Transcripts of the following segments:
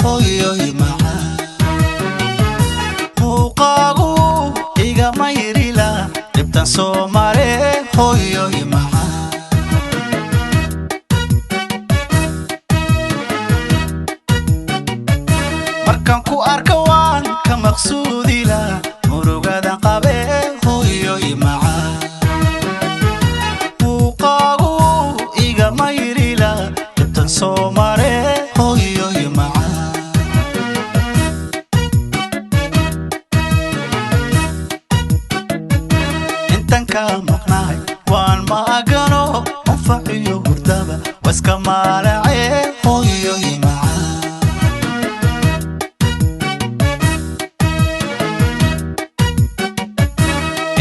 hooyoy macaan muuqaagu igama yarila dhibtan soo mare hooyoy macaan markaan ku arko waan ka maqsuudila murugada qabe hooyoy macaan muuqaagu igama yarila dhibtan soo mare hooyoy macaan intan ka maqnaay waan maagano anfaciyo hurdaba waska maalace hooyoy macaan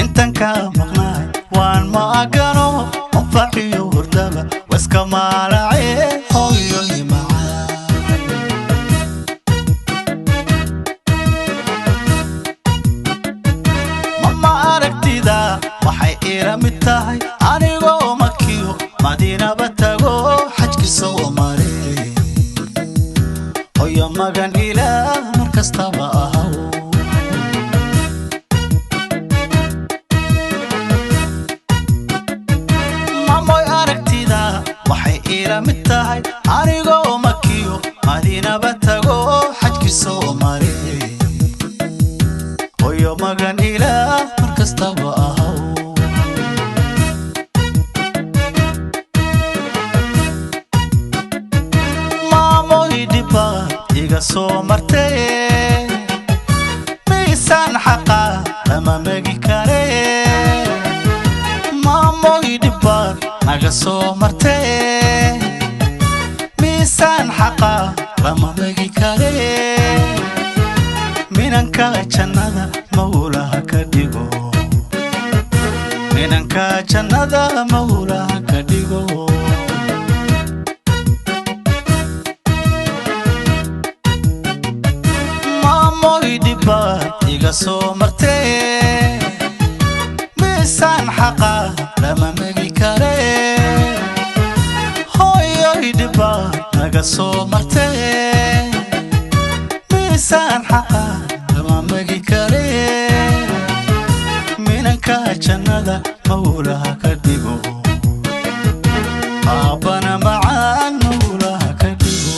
intan ka maqnaay waan maagano anfaciyo hurdaba waska maalace hooyoy macaan mama aragtida waxay ila mid tahay anigoo makiyo madiinaba tago xajki soo maray hooyo magan ilaah markastaba ahaw mamoy aragtida waxay ila mid tahay anigoo makiyo madiinaba tago xajki soo maray hooyo magan ilaah markastaba ahaw iga soo martay miisaan xaqa lama megi kare maamoy dhibbaad naga soo martay miisaan xaqa lama megi kare minanka jannada mawlaha ka dhigo minanka jannada mawlaha ka dhigo iga soo martay miisaan xaqa lama megi kare hooyoy dhibbaad naga soo martay miisaan xaqa lama megi kare minanka jannada mawlaha ka dhigo aabana macaan mawlaha ka dhigo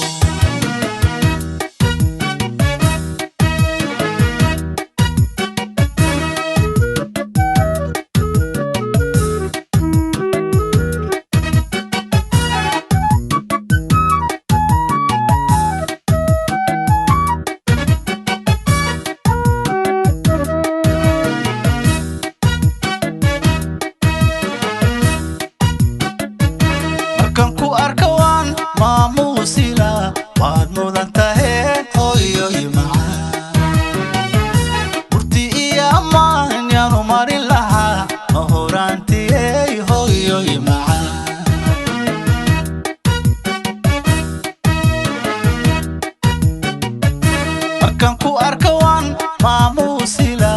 maamuusila waad mudan tahay hooyoy macaan burti iyo ammaan yaanu marin lahaa ma horaantiyey hooyoy macaan markaan ku arka waan maamuusila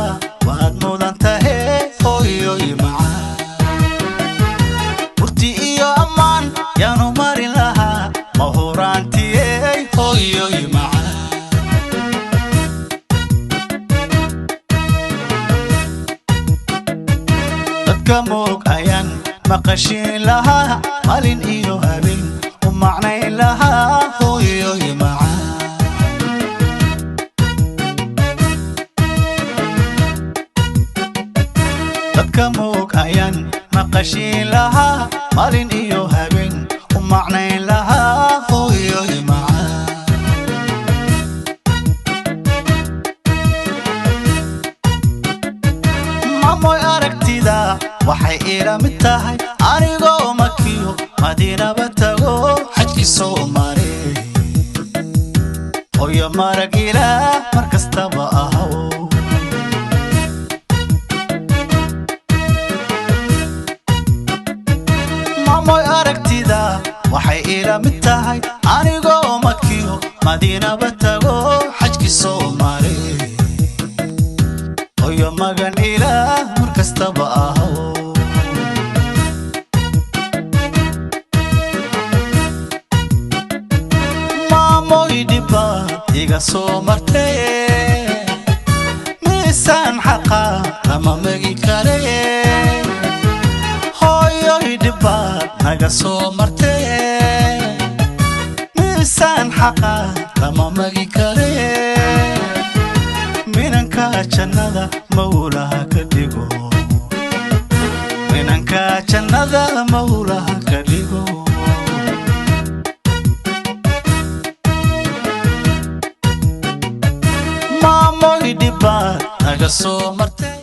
waad mudan tahay hooyoy macaan burti iyo ammaan yaanu marin lahaa horaantiyey hooyoy macaan dadka moog ayaan maqashiin lahaa malin iyo habeen u macnayn lahaa hooyoy macaan dadka moog ayaan maqashiin lahaa malin iyo habeen u macnayn lahaa hooyoy macaan mamoy aragtida waxay ila mid tahay anigoo makiyo madiinaba tago xajki soo maray hooyo marag ilaah markastaba ahaw mamoy aragtida waxay ila mid tahay anigoo makiyo madiinaba tago xajki soo maray hooyo magan ilaah markastaba ahaw iga soo martay miisaan xaqa lama magi kare hooyoy dhibaad naga soo martay miisaan xaqa lama magi kare minanka jannada mawlaha ka dhigo minanka jannada mawlaha ka dhigo maamoy dhibaad naga soo martay